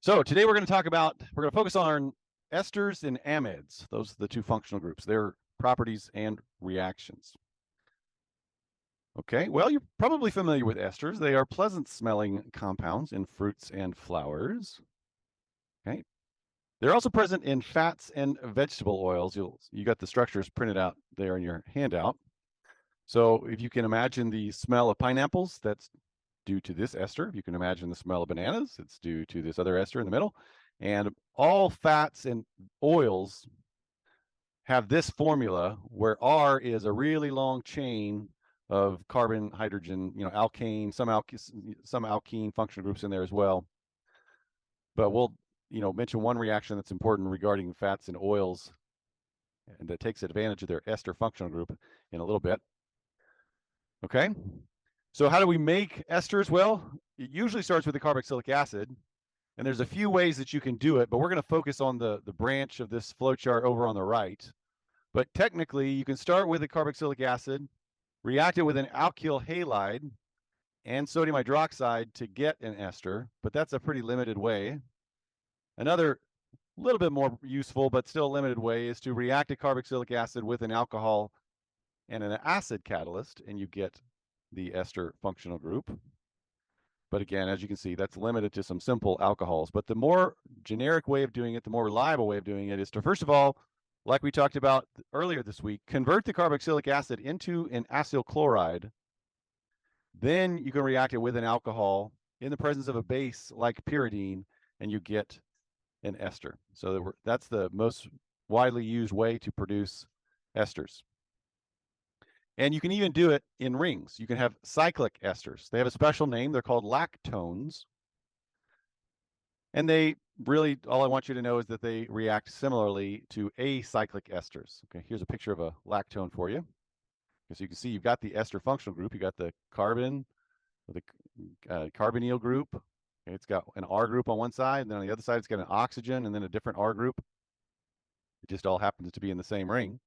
So today we're going to focus on esters and amides. Those are the two functional groups, their properties and reactions. Okay, well, you're probably familiar with esters. They are pleasant smelling compounds in fruits and flowers. Okay. They're also present in fats and vegetable oils. You got the structures printed out there in your handout. So if you can imagine the smell of pineapples, that's due to this ester. If you can imagine the smell of bananas, it's due to this other ester in the middle. And all fats and oils have this formula where R is a really long chain of carbon, hydrogen, alkane, some alkene functional groups in there as well. But we'll, mention one reaction that's important regarding fats and oils and that takes advantage of their ester functional group in a little bit. Okay. So how do we make esters? Well, it usually starts with the carboxylic acid, and there's a few ways that you can do it, but we're going to focus on the branch of this flowchart over on the right. But technically, you can start with the carboxylic acid, react it with an alkyl halide and sodium hydroxide to get an ester, but that's a pretty limited way. Another little bit more useful, but still limited way is to react a carboxylic acid with an alcohol and an acid catalyst, and you get the ester functional group. But again, as you can see, that's limited to some simple alcohols. But the more generic way of doing it, the more reliable way of doing it is to, first of all, like we talked about earlier this week, convert the carboxylic acid into an acyl chloride. Then you can react it with an alcohol in the presence of a base like pyridine, and you get an ester. So that's the most widely used way to produce esters. And you can even do it in rings. You can have cyclic esters. They have a special name. They're called lactones. And they really, all I want you to know is that they react similarly to acyclic esters. Okay, here's a picture of a lactone for you. So you can see you've got the ester functional group. You got the carbon, the carbonyl group. Okay, it's got an R group on one side, and then on the other side, it's got an oxygen and then a different R group. It just all happens to be in the same ring.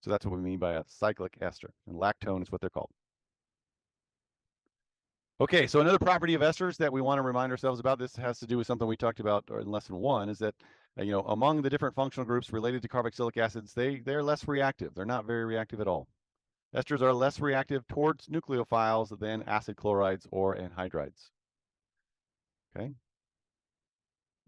So that's what we mean by a cyclic ester, and lactone is what they're called. Okay, so another property of esters that we want to remind ourselves about, this has to do with something we talked about in lesson 1, is that among the different functional groups related to carboxylic acids, they're less reactive. They're not very reactive at all. Esters are less reactive towards nucleophiles than acid chlorides or anhydrides. Okay.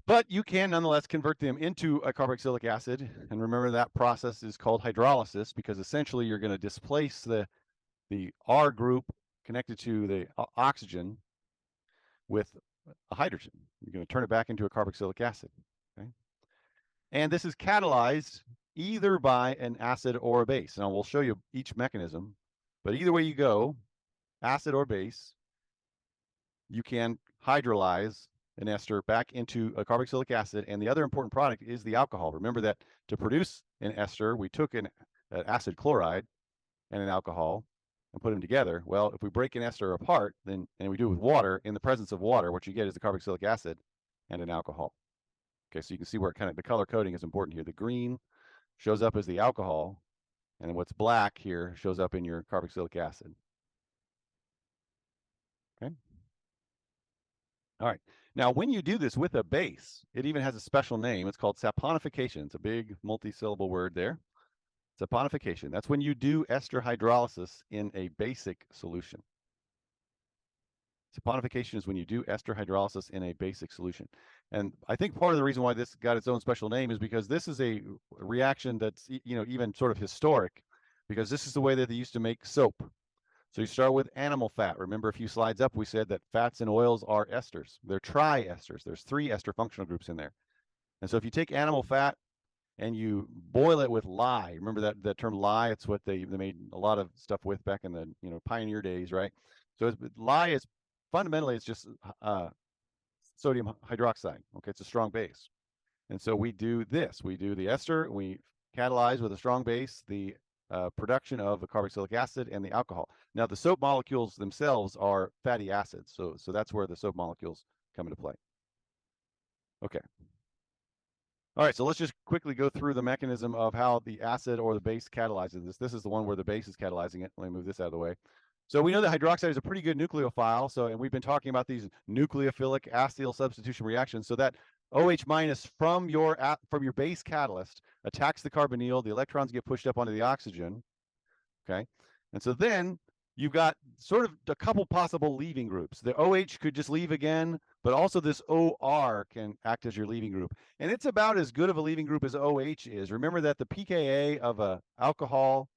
But you can nonetheless convert them into a carboxylic acid. And remember, that process is called hydrolysis, because essentially you're going to displace the R group connected to the oxygen with a hydrogen. You're going to turn it back into a carboxylic acid. Okay? And this is catalyzed either by an acid or a base. Now we'll show you each mechanism, but either way you go, acid or base, you can hydrolyze an ester back into a carboxylic acid, and the other important product is the alcohol. Remember that to produce an ester, we took an acid chloride and an alcohol and put them together. Well, if we break an ester apart, and we do it with water, in the presence of water, what you get is the carboxylic acid and an alcohol. Okay, so you can see where the color coding is important here. The green shows up as the alcohol, and what's black here shows up in your carboxylic acid. Okay. All right. Now, when you do this with a base, it even has a special name. It's called saponification. It's a big multi-syllable word there. Saponification. That's when you do ester hydrolysis in a basic solution. Saponification is when you do ester hydrolysis in a basic solution. And I think part of the reason why this got its own special name is because this is a reaction that's, even sort of historic, because this is the way that they used to make soap. So you start with animal fat. Remember, a few slides up, we said that fats and oils are esters. They're triesters. There's 3 ester functional groups in there. And so if you take animal fat and you boil it with lye, remember that term lye? It's what they made a lot of stuff with back in the pioneer days, right? So lye is fundamentally, it's just sodium hydroxide. Okay, it's a strong base. And so we do this. We do the ester. We catalyze with a strong base the production of the carboxylic acid and the alcohol. Now, the soap molecules themselves are fatty acids, so that's where the soap molecules come into play. Okay. All right, so let's just quickly go through the mechanism of how the acid or the base catalyzes this. This is the one where the base is catalyzing it. Let me move this out of the way. So we know that hydroxide is a pretty good nucleophile. So, and we've been talking about these nucleophilic acetyl substitution reactions. So that OH minus from your base catalyst attacks the carbonyl. The electrons get pushed up onto the oxygen. Okay, and so then you've got sort of a couple possible leaving groups. The OH could just leave again, but also this OR can act as your leaving group. And it's about as good of a leaving group as OH is. Remember that the pKa of a alcohol,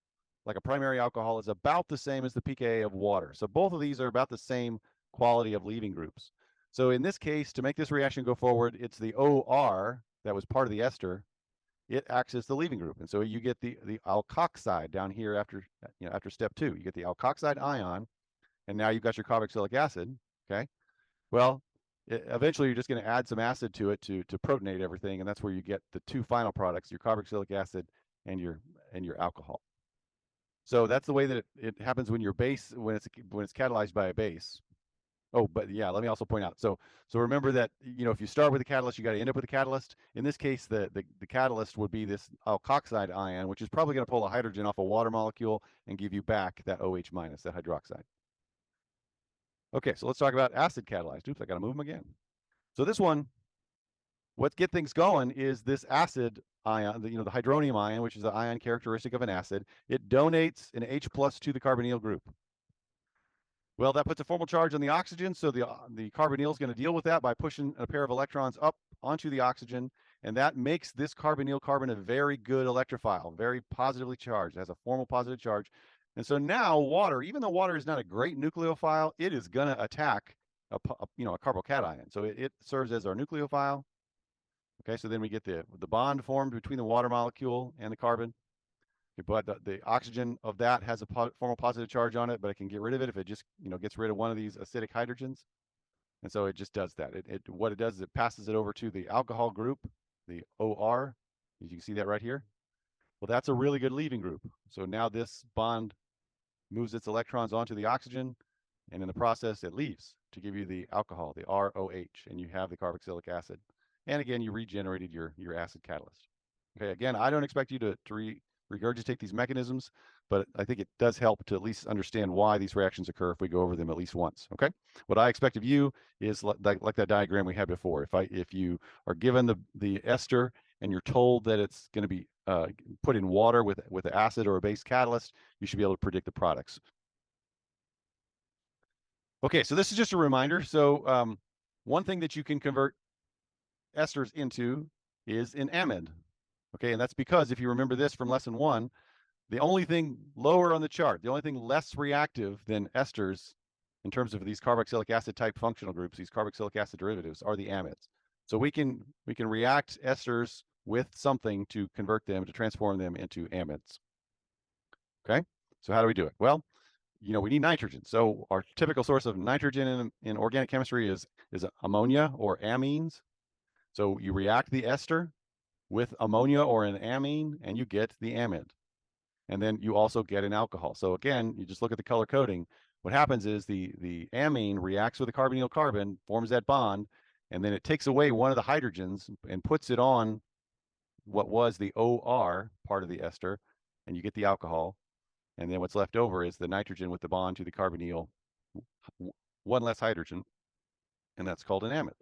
like a primary alcohol, is about the same as the pKa of water. So both of these are about the same quality of leaving groups. So in this case, to make this reaction go forward, it's the OR that was part of the ester. It acts as the leaving group. And so you get the alkoxide down here after step 2. You get the alkoxide ion, and now you've got your carboxylic acid. Okay. Well, eventually you're just going to add some acid to it to protonate everything, and that's where you get the 2 final products, your carboxylic acid and your alcohol. So that's the way that it happens when when it's catalyzed by a base. Oh, but yeah, let me also point out. So remember that, if you start with the catalyst, you got to end up with the catalyst. In this case, the catalyst would be this alkoxide ion, which is probably going to pull a hydrogen off a water molecule and give you back that OH minus, that hydroxide. Okay, so let's talk about acid catalyzed. Oops, I got to move them again. So this one, what gets things going is this acid ion, the hydronium ion, which is the ion characteristic of an acid. It donates an H+ to the carbonyl group. Well, that puts a formal charge on the oxygen, so the carbonyl is going to deal with that by pushing a pair of electrons up onto the oxygen, and that makes this carbonyl carbon a very good electrophile, very positively charged. It has a formal positive charge. And so now water, even though water is not a great nucleophile, it is going to attack a carbocation. So it serves as our nucleophile. Okay, so then we get the bond formed between the water molecule and the carbon. But the oxygen of that has a formal positive charge on it, but it can get rid of it if it just gets rid of one of these acidic hydrogens. And so it just does that. What it does is it passes it over to the alcohol group, the OR. As you can see that right here. Well, that's a really good leaving group. So now this bond moves its electrons onto the oxygen, and in the process it leaves to give you the alcohol, the ROH, and you have the carboxylic acid. And again, you regenerated your acid catalyst. Okay, again, I don't expect you to regurgitate these mechanisms, but I think it does help to at least understand why these reactions occur if we go over them at least once. Okay, what I expect of you is like that diagram we had before. If you are given the ester and you're told that it's going to be put in water with an acid or a base catalyst, you should be able to predict the products. Okay, so this is just a reminder. So one thing that you can convert esters into is an amide. Okay, and that's because if you remember this from lesson 1, the only thing lower on the chart, the only thing less reactive than esters in terms of these carboxylic acid type functional groups, these carboxylic acid derivatives, are the amides. So we can react esters with something to convert them, to transform them into amides. Okay, so how do we do it? Well, we need nitrogen. So our typical source of nitrogen in organic chemistry is ammonia or amines. So you react the ester with ammonia or an amine, and you get the amide. And then you also get an alcohol. So again, you just look at the color coding. What happens is the amine reacts with the carbonyl carbon, forms that bond, and then it takes away one of the hydrogens and puts it on what was the OR part of the ester, and you get the alcohol. And then what's left over is the nitrogen with the bond to the carbonyl, one less hydrogen, and that's called an amide.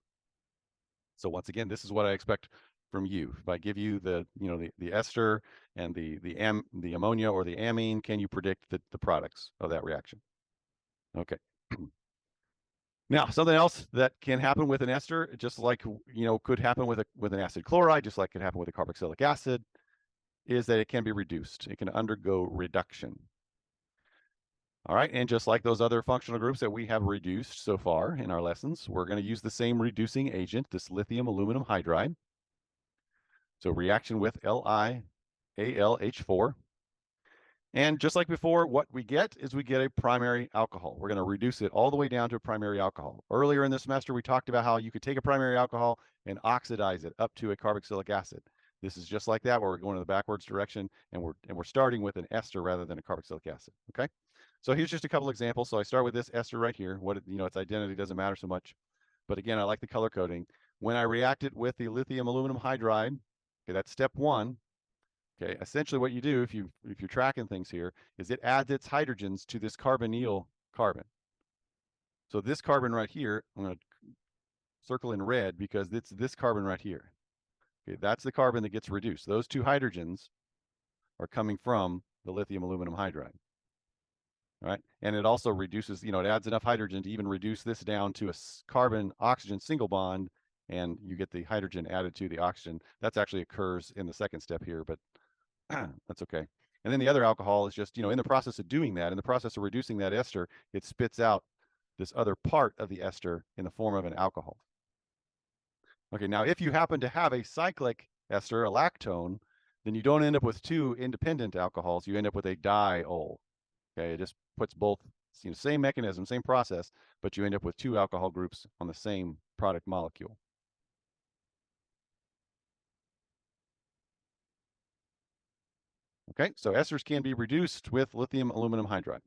So once again, this is what I expect from you. If I give you the ester and the ammonia or the amine, can you predict the products of that reaction? Okay. Now, something else that can happen with an ester, just like could happen with an acid chloride, just like could happen with a carboxylic acid, is that it can be reduced. It can undergo reduction. All right, and just like those other functional groups that we have reduced so far in our lessons, we're going to use the same reducing agent, this lithium aluminum hydride. So reaction with LiAlH4. And just like before, what we get is we get a primary alcohol. We're going to reduce it all the way down to a primary alcohol. Earlier in this semester, we talked about how you could take a primary alcohol and oxidize it up to a carboxylic acid. This is just like that, where we're going in the backwards direction, and we're starting with an ester rather than a carboxylic acid. Okay, so here's just a couple examples. So I start with this ester right here. Its identity doesn't matter so much, but again, I like the color coding. When I react it with the lithium aluminum hydride, okay, that's step 1. Okay, essentially what you do, if you're tracking things here, is it adds its hydrogens to this carbonyl carbon. So this carbon right here, I'm going to circle in red because it's this carbon right here. Okay, that's the carbon that gets reduced. Those two hydrogens are coming from the lithium aluminum hydride. All right, and it also reduces, it adds enough hydrogen to even reduce this down to a carbon oxygen single bond, and you get the hydrogen added to the oxygen. That actually occurs in the second step here, but that's okay. And then the other alcohol is just, in the process of doing that, in the process of reducing that ester, it spits out this other part of the ester in the form of an alcohol. Okay, now if you happen to have a cyclic ester, a lactone, then you don't end up with two independent alcohols. You end up with a diol. Okay, it just puts both, same mechanism, same process, but you end up with two alcohol groups on the same product molecule. Okay, so esters can be reduced with lithium aluminum hydride.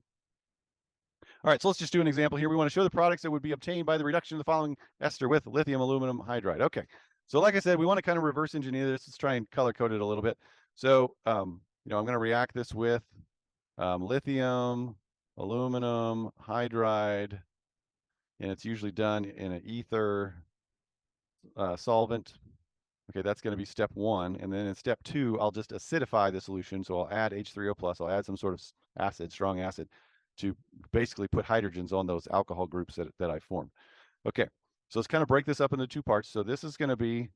All right, so let's just do an example here. We want to show the products that would be obtained by the reduction of the following ester with lithium aluminum hydride. Okay, so like I said, we want to kind of reverse engineer this. Let's try and color code it a little bit. So, I'm going to react this with lithium aluminum hydride, and it's usually done in an ether solvent. Okay, that's going to be step 1. And then in step 2, I'll just acidify the solution. So I'll add H3O+. I'll add some sort of acid, strong acid, to basically put hydrogens on those alcohol groups that I formed. Okay, so let's kind of break this up into 2 parts. So this is going to be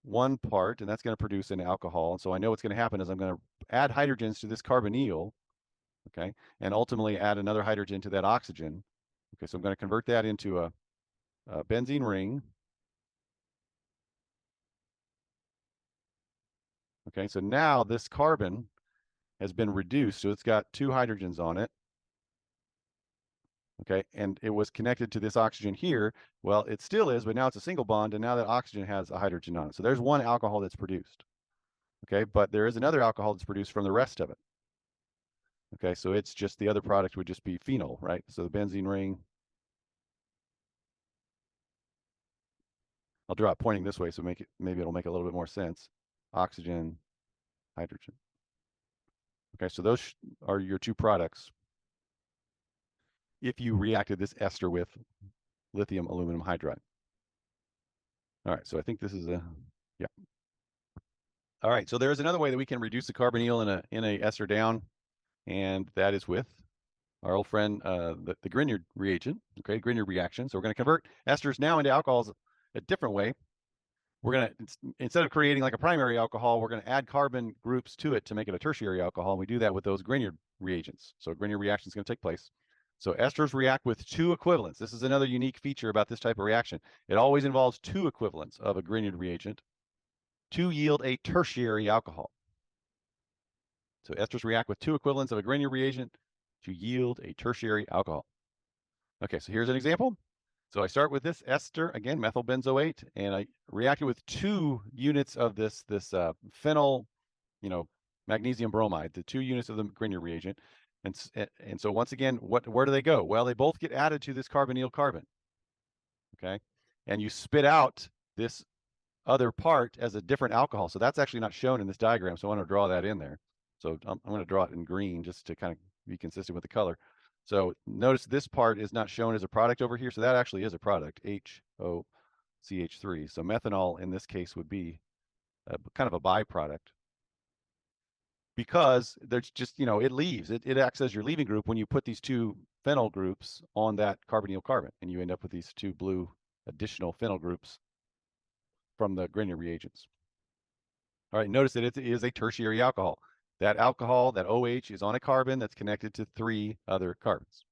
1 part, and that's going to produce an alcohol. And so I know what's going to happen is I'm going to add hydrogens to this carbonyl, okay, and ultimately add another hydrogen to that oxygen. Okay, so I'm going to convert that into a benzene ring. Okay, so now this carbon has been reduced, so it's got 2 hydrogens on it. Okay, and it was connected to this oxygen here. Well, it still is, but now it's a single bond, and now that oxygen has a hydrogen on it. So there's 1 alcohol that's produced. Okay, but there is another alcohol that's produced from the rest of it. Okay, so it's just the other product would just be phenol, right? So the benzene ring, I'll draw it pointing this way, so maybe it'll make a little bit more sense. Oxygen, hydrogen. Okay, so those are your 2 products if you reacted this ester with lithium aluminum hydride. All right, so I think this is yeah. All right, so there's another way that we can reduce the carbonyl in a ester down, and that is with our old friend, the Grignard reagent, okay, Grignard reaction. So we're going to convert esters now into alcohols a different way. We're going to, instead of creating like a primary alcohol, we're going to add carbon groups to it to make it a tertiary alcohol. And we do that with those Grignard reagents. So Grignard reaction is going to take place. So esters react with 2 equivalents. This is another unique feature about this type of reaction. It always involves 2 equivalents of a Grignard reagent to yield a tertiary alcohol. So esters react with 2 equivalents of a Grignard reagent to yield a tertiary alcohol. Okay, so here's an example. So I start with this ester, again, methyl benzoate, and I react it with 2 units of this phenyl, magnesium bromide, the 2 units of the Grignard reagent. And so once again, where do they go? Well, they both get added to this carbonyl carbon. Okay, and you spit out this other part as a different alcohol. So that's actually not shown in this diagram. So I want to draw that in there. So I'm going to draw it in green just to kind of be consistent with the color. So notice this part is not shown as a product over here. So that actually is a product, HOCH3. So methanol in this case would be kind of a byproduct, because there's just, it leaves. It acts as your leaving group when you put these 2 phenyl groups on that carbonyl carbon, and you end up with these 2 blue additional phenyl groups from the Grignard reagents. All right, notice that it is a tertiary alcohol. That alcohol, that OH, is on a carbon that's connected to 3 other carbons.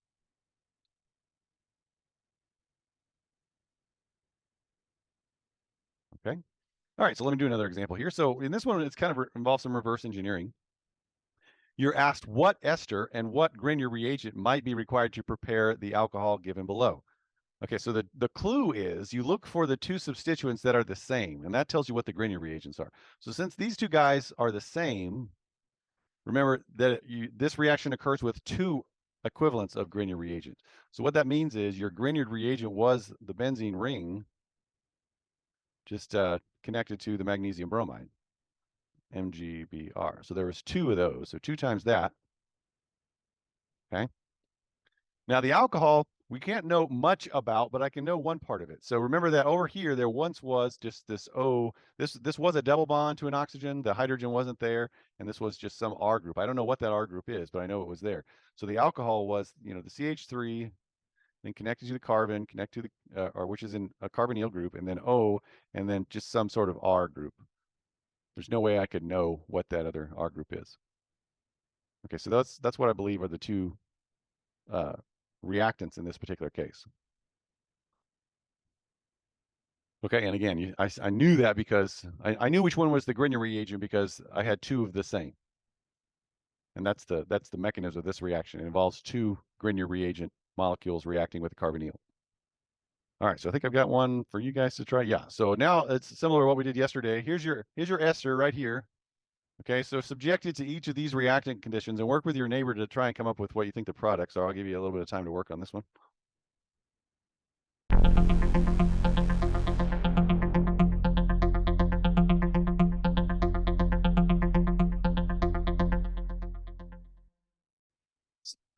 Okay. All right, so let me do another example here. So in this one, it's kind of involves some reverse engineering. You're asked what ester and what Grignard reagent might be required to prepare the alcohol given below. Okay, so the clue is you look for the 2 substituents that are the same, and that tells you what the Grignard reagents are. So since these 2 guys are the same, remember that this reaction occurs with 2 equivalents of Grignard reagent. So what that means is your Grignard reagent was the benzene ring, just connected to the magnesium bromide, MgBr. So there was 2 of those, so 2 times that. Okay. Now the alcohol, we can't know much about, but I can know one part of it. So remember that over here, there once was just this this was a double bond to an oxygen. The hydrogen wasn't there, and this was just some R group. I don't know what that R group is, but I know it was there. So the alcohol was, the CH3, then connected to the carbon, connect to the, or which is in a carbonyl group, and then O, and then just some sort of R group. There's no way I could know what that other R group is. Okay, so that's what I believe are the two reactants in this particular case. Okay, and again, I knew that because I knew which one was the Grignard reagent because I had two of the same. And that's the mechanism of this reaction. It involves two Grignard reagent molecules reacting with the carbonyl. All right, so I think I've got one for you guys to try. Yeah, so now it's similar to what we did yesterday. Here's your ester right here. Okay, so subject it to each of these reactant conditions and work with your neighbor to try and come up with what you think the products are. I'll give you a little bit of time to work on this one.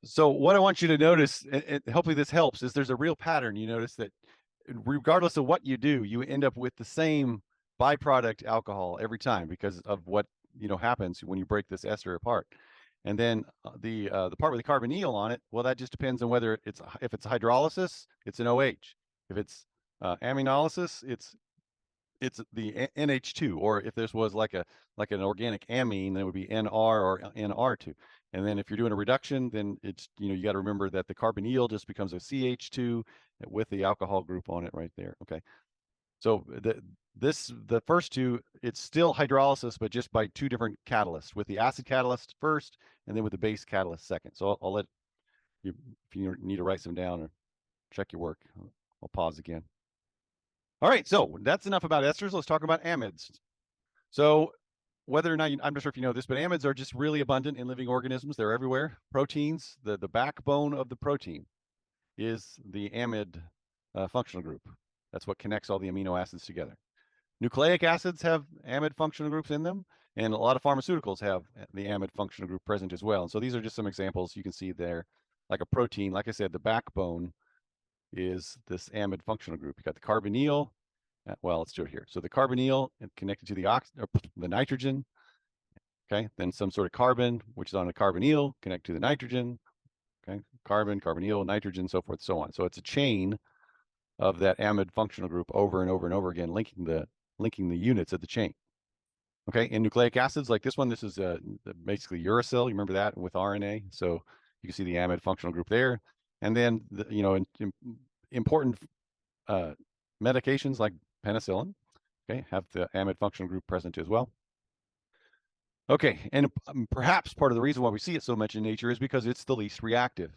So what I want you to notice, and hopefully this helps, is there's a real pattern. You notice that regardless of what you do, you end up with the same byproduct alcohol every time because of what happens when you break this ester apart. And then the part with the carbonyl on it, well, that just depends on whether if it's hydrolysis, it's an OH. If it's aminolysis, it's the NH2, or if this was like an organic amine, then it would be NR or NR2. And then if you're doing a reduction, then it's you got to remember that the carbonyl just becomes a CH2 with the alcohol group on it right there. Okay, so the first two, it's still hydrolysis, but just by two different catalysts, with the acid catalyst first, and then with the base catalyst second. So I'll let you, if you need to write some down or check your work, I'll pause again. All right, so that's enough about esters. Let's talk about amides. So whether or not, I'm not sure if you know this, but amides are just really abundant in living organisms. They're everywhere. Proteins, the backbone of the protein is the amide functional group. That's what connects all the amino acids together. Nucleic acids have amide functional groups in them, and a lot of pharmaceuticals have the amide functional group present as well. And so these are just some examples you can see there. Like a protein, like I said, the backbone is this amide functional group. You got the carbonyl. Well, let's do it here. So the carbonyl connected to the nitrogen. Okay, then some sort of carbon, which is on a carbonyl, connect to the nitrogen. Okay, carbon, carbonyl, nitrogen, so forth, so on. So it's a chain of that amide functional group over and over and over again, linking the units of the chain. Okay, in nucleic acids like this one, this is basically uracil. You remember that with RNA. So you can see the amide functional group there. And then important medications like penicillin, okay, have the amide functional group present as well. Okay, and perhaps part of the reason why we see it so much in nature is because it's the least reactive.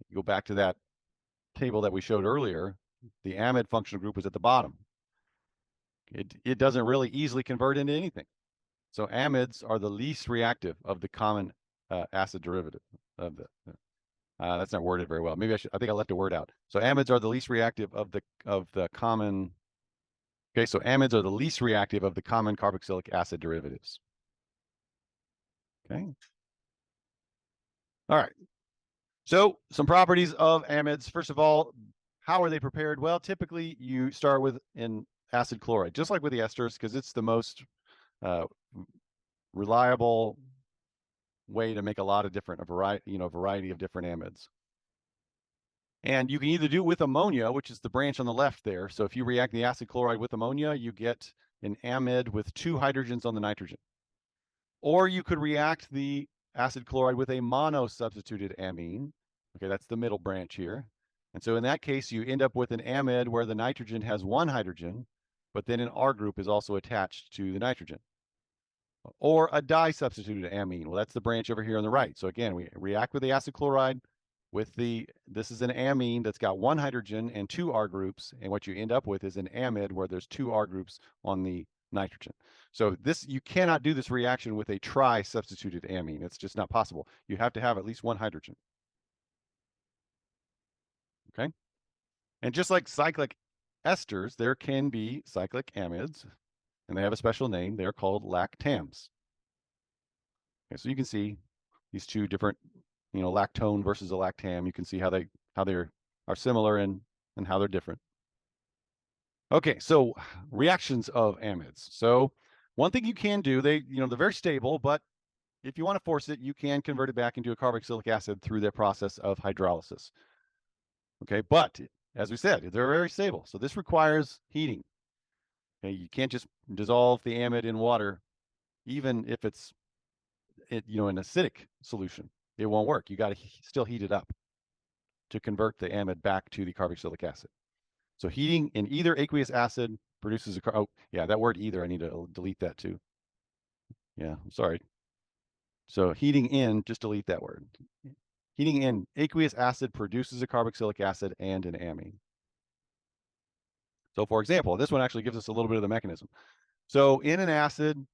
You go back to that table that we showed earlier, the amide functional group was at the bottom. It doesn't really easily convert into anything. So amides are the least reactive of the common acid derivative of the. That's not worded very well. Maybe I think I left a word out. So amides are the least reactive of the common. Okay, so amides are the least reactive of the common carboxylic acid derivatives. Okay. All right. So some properties of amides. First of all, how are they prepared? Well, typically you start with an acid chloride, just like with the esters, because it's the most reliable way to make a variety of different amides. And you can either do it with ammonia, which is the branch on the left there. So if you react the acid chloride with ammonia, you get an amide with two hydrogens on the nitrogen. Or you could react the acid chloride with a mono-substituted amine. Okay, that's the middle branch here. And so in that case, you end up with an amide where the nitrogen has one hydrogen, but then an R group is also attached to the nitrogen. Or a di-substituted amine. Well, that's the branch over here on the right. So again, we react with the acid chloride with this is an amine that's got one hydrogen and two R groups. And what you end up with is an amide where there's two R groups on the nitrogen. So you cannot do this reaction with a tri-substituted amine. It's just not possible. You have to have at least one hydrogen. Okay. And just like cyclic esters, there can be cyclic amides, and they have a special name. They're called lactams. Okay, so you can see these two different lactone versus a lactam. You can see how they are similar and how they're different. Okay, so reactions of amides. So one thing you can do, they're very stable, but if you want to force it, you can convert it back into a carboxylic acid through the process of hydrolysis. Okay, but as we said, they're very stable. So this requires heating. Okay, you can't just dissolve the amide in water, even if it's an acidic solution. It won't work. You got to still heat it up to convert the amide back to the carboxylic acid. So heating in either aqueous acid produces oh yeah, that word either, I need to delete that too. Yeah, I'm sorry. So heating in, just delete that word. Heating in aqueous acid produces a carboxylic acid and an amine. So for example, this one actually gives us a little bit of the mechanism. So in an acid,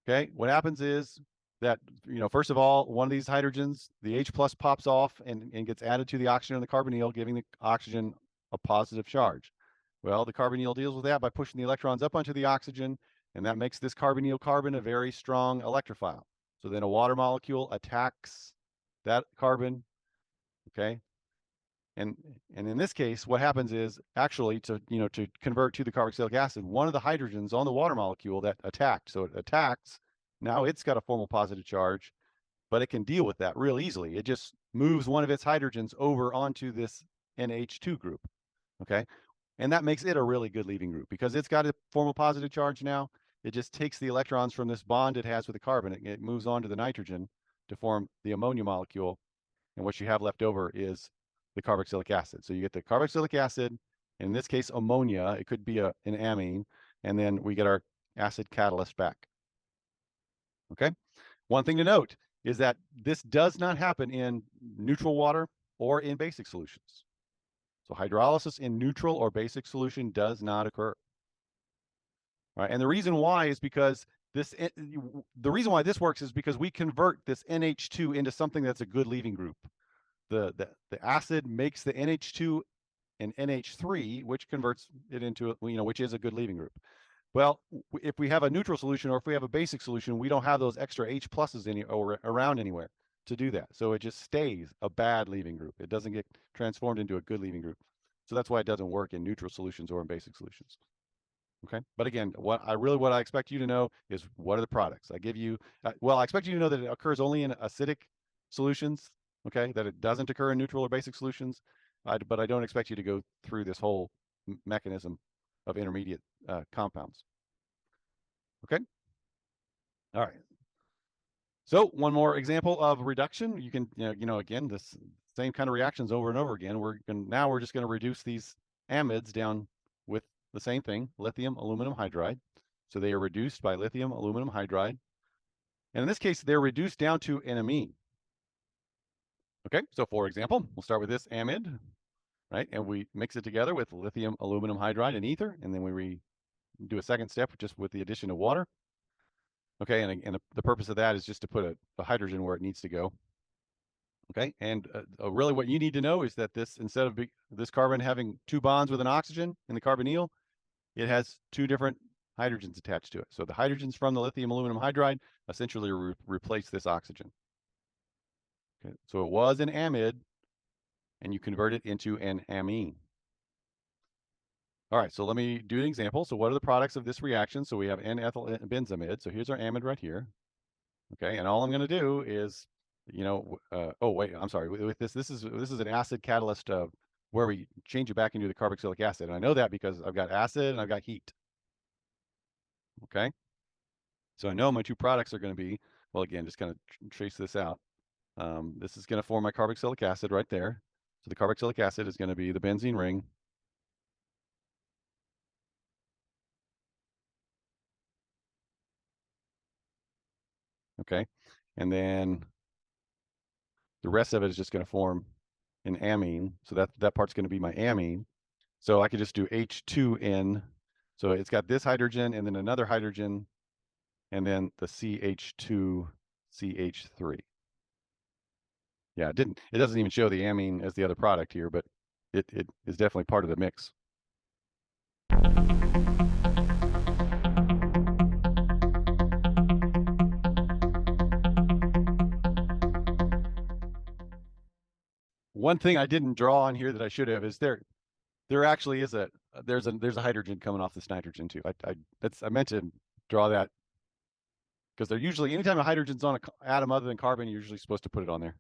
okay, what happens is that, first of all, one of these hydrogens, the H plus pops off and gets added to the oxygen in the carbonyl, giving the oxygen a positive charge. Well, the carbonyl deals with that by pushing the electrons up onto the oxygen, and that makes this carbonyl carbon a very strong electrophile. So then a water molecule attacks that carbon, okay? And in this case, what happens is actually to convert to the carboxylic acid, one of the hydrogens on the water molecule that attacked, so it attacks, now it's got a formal positive charge, but it can deal with that real easily. It just moves one of its hydrogens over onto this NH2 group, okay? And that makes it a really good leaving group because it's got a formal positive charge now. It just takes the electrons from this bond it has with the carbon. It moves on to the nitrogen to form the ammonia molecule. And what you have left over is the carboxylic acid. So you get the carboxylic acid, in this case, ammonia. It could be an amine. And then we get our acid catalyst back. Okay. One thing to note is that this does not happen in neutral water or in basic solutions. So hydrolysis in neutral or basic solution does not occur. All right, and the reason why is because the reason why this works is because we convert this NH2 into something that's a good leaving group. The acid makes the NH2 an NH3, which converts it into which is a good leaving group. Well, if we have a neutral solution or if we have a basic solution, we don't have those extra H pluses around anywhere to do that. So it just stays a bad leaving group. It doesn't get transformed into a good leaving group. So that's why it doesn't work in neutral solutions or in basic solutions. Okay. But again, what I expect you to know is what are the products I give you. I expect you to know that it occurs only in acidic solutions. Okay. That it doesn't occur in neutral or basic solutions. But I don't expect you to go through this whole mechanism of intermediate compounds. Okay. All right. So one more example of reduction. You can, again, this same kind of reactions over and over again. Now we're just going to reduce these amides down with the same thing, lithium aluminum hydride. So they are reduced by lithium aluminum hydride. And in this case, they're reduced down to an amine. Okay, so for example, we'll start with this amide, right? And we mix it together with lithium aluminum hydride and ether, and then we do a second step just with the addition of water. Okay, and the purpose of that is just to put the hydrogen where it needs to go. Okay, and really what you need to know is that this, instead of this carbon having two bonds with an oxygen in the carbonyl, it has two different hydrogens attached to it. So the hydrogens from the lithium aluminum hydride essentially replace this oxygen. Okay, so it was an amide, and you convert it into an amine. All right, so let me do an example. So what are the products of this reaction? So we have N-ethyl benzamide. So here's our amide right here. Okay, and all I'm going to do is, oh wait, I'm sorry. With this is an acid catalyst where we change it back into the carboxylic acid. And I know that because I've got acid and I've got heat. Okay, so I know my two products are going to be, well, again, just kind of trace this out. This is going to form my carboxylic acid right there. So the carboxylic acid is going to be the benzene ring. Okay, and then the rest of it is just going to form an amine. So that part's going to be my amine. So I could just do H2N. So it's got this hydrogen and then another hydrogen and then the CH2CH3. Yeah, it doesn't even show the amine as the other product here, but it is definitely part of the mix. One thing I didn't draw on here that I should have is there actually is there's a hydrogen coming off this nitrogen too. I meant to draw that because they're usually, anytime a hydrogen's on an atom other than carbon, you're usually supposed to put it on there.